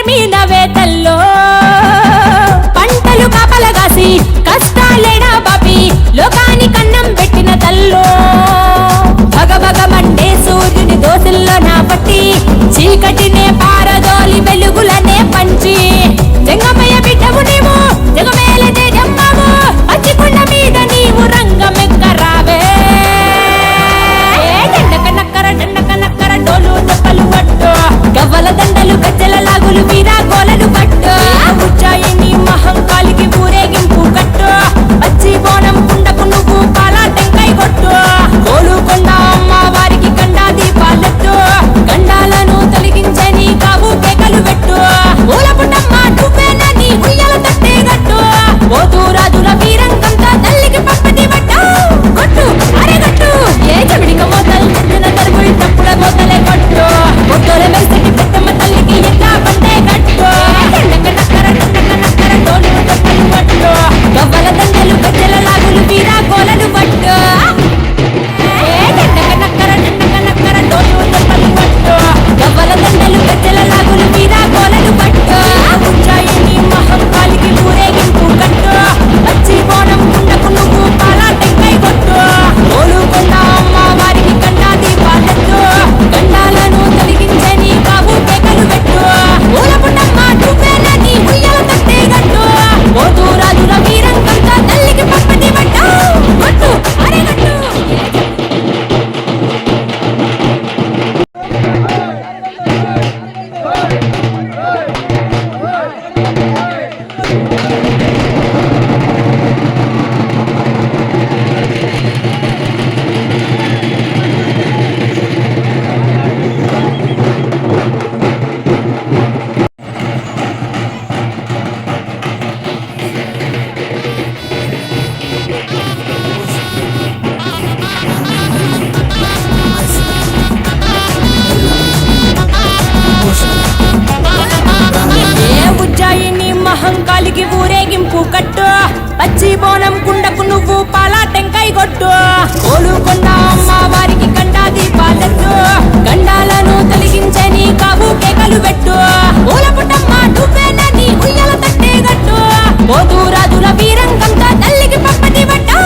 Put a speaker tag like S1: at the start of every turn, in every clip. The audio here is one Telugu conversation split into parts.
S1: నిర్మీనవే తల్లో పంటలు కాపలగాసి కష్టాలేనా బాపి లోకాని కన్నం పెట్టిన తల్లో భగభగ మండే సూర్యుని దోసిల్లో నా పట్టి చీకటినే పారదోలి వెలుగులనే పంచి జంగమయ్య బిడ్డవు నీవు జగమేల తేజమ్మవు పచ్చికొండ మీద నీవు రంగమెక్కరావే డండక నక్కర డోలు దెబ్బలు పట్టు గవ్వల దండలు గజ్జల లాగులు వీరా గోలలు పట్టు ఉజ్జాయిని మహంకాళికి ఊరేగింపు కట్టు పచ్చి బోనం కుండకు నువ్వు పాల టెంకాయ కొట్టు గోలుకొండ అమ్మ వారికి గండా దీపాలెట్టు గండాలను తొలగించని కావు కేకలు పెట్టు పూలపుటమ్మ నువ్వేనని ఉయ్యల తట్టే గట్టు పోతూ రాజుల వీరంగంతా తల్లికి పప్పటి పట్టు కొట్టు అరెగట్టు ఏ చెవిడిక మోతలు చెందిన తరువులు తప్పుల మోతలే కొట్టు పొట్టోల మెరిసటి పెద్దమ్మ తల్లికి ఎట్లా పంటే గట్టు నక్కర డోలు దెబ్బలు పట్టు గవ్వల దండలు గజ్జల లాగులు వీరా గోలలు పట్టు నక్కర డోలు దెబ్బలు పట్టు గవ్వల దండలు గజ్జల లాగులు వీరా గోలలు పట్టు ఉజ్జాయిని మహంకాళికి ఊరేగింపు కట్టు పచ్చి బోనం కుండకు నువ్వు పాల టెంకాయ కొట్టు గోలుకొండ అమ్మ వారికి గండా దీపాలెట్టు గండాలను తొలగించని కావు కేకలు పెట్టు పూలపుటమ్మ నువ్వేనని ఉయ్యల తట్టే గట్టు పోతూ రాజుల వీరంగంతా తల్లికి పప్పటి పట్టు కొట్టు అరెగట్టు ఉజ్జాయిని మహంకాళికి ఊరేగింపు కట్టు పచ్చి బోనం కుండకు నువ్వు పాల టెంకాయ కొట్టు గోలుకొండ అమ్మ వారికి గండా దీపాలెట్టు గండాలను తొలగించని కావు కేకలు పెట్టు పూలపుటమ్మ నువ్వేనని ఉయ్యల తట్టే గట్టు పోతూ రాజుల వీరంగంతా తల్లికి పప్పటి పట్టు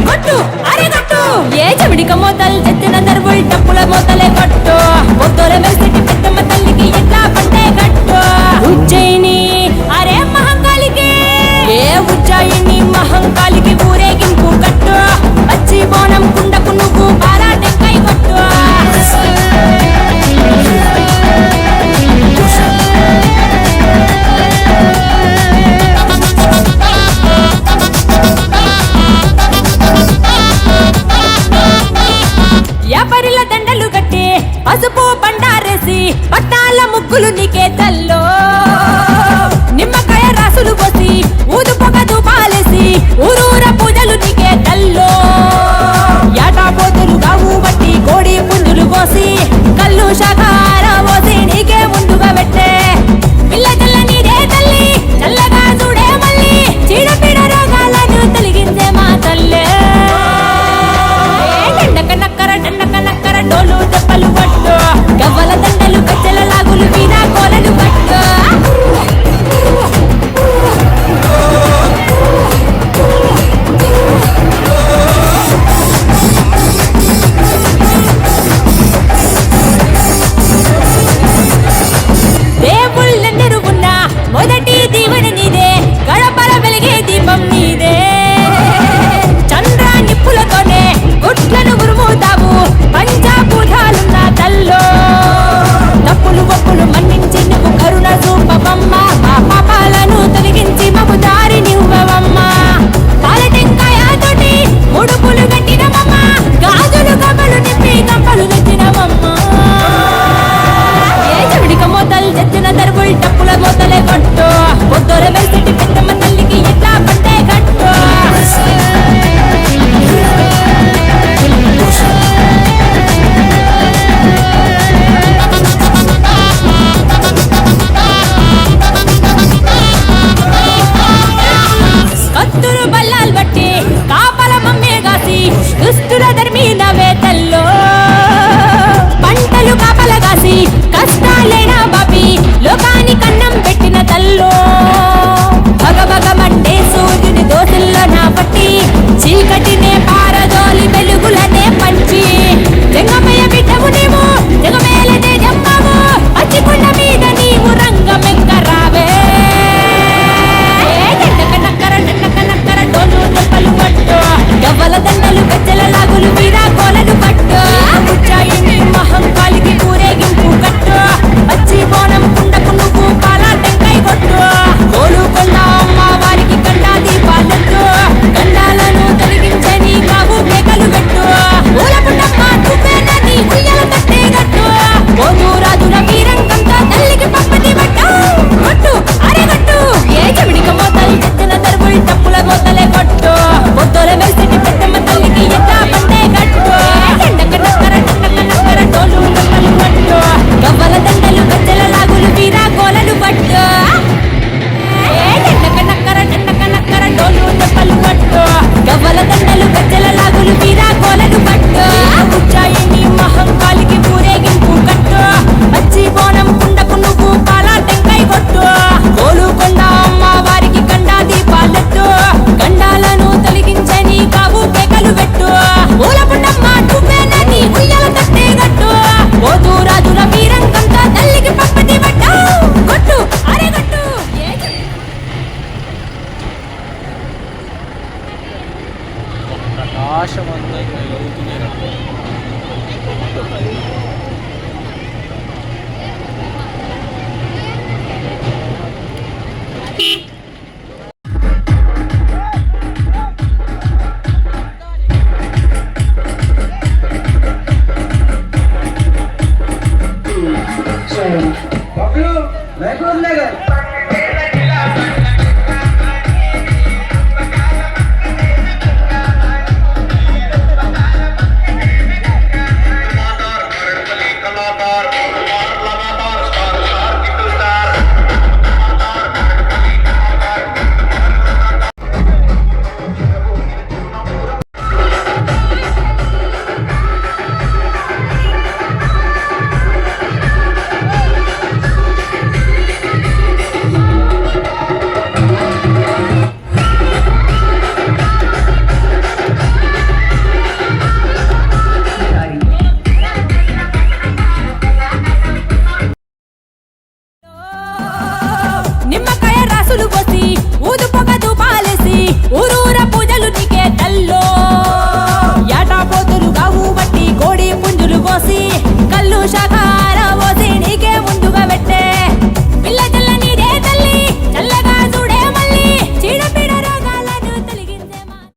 S1: కొట్టు అరెగట్టు ఏ చెవిడిక మోతలు చెత్తిన దరువులు టప్పుల మోతలే కొట్టు పొద్దుల మెరిసటి పెద్దమ్మ తల్లికి ఎట్లా పంటే గట్టు ఉజ్జయిని అరే మహంకాళికి ఏ ఉజ్జాయిని మహంకాళికి ఊరేగింపు కట్టు పచ్చి బోనం కుండకు నువ్వు పాల టెంకాయ కొట్టు యాపరిల దండలు కట్టి పసుపు బండారేసి పట్టాల ముగ్గులు నీకే తల్లో నిమ్మకాయ రాసులు పోసి ఊదు పొగ దుపాలేసి ఊరూర
S2: Star.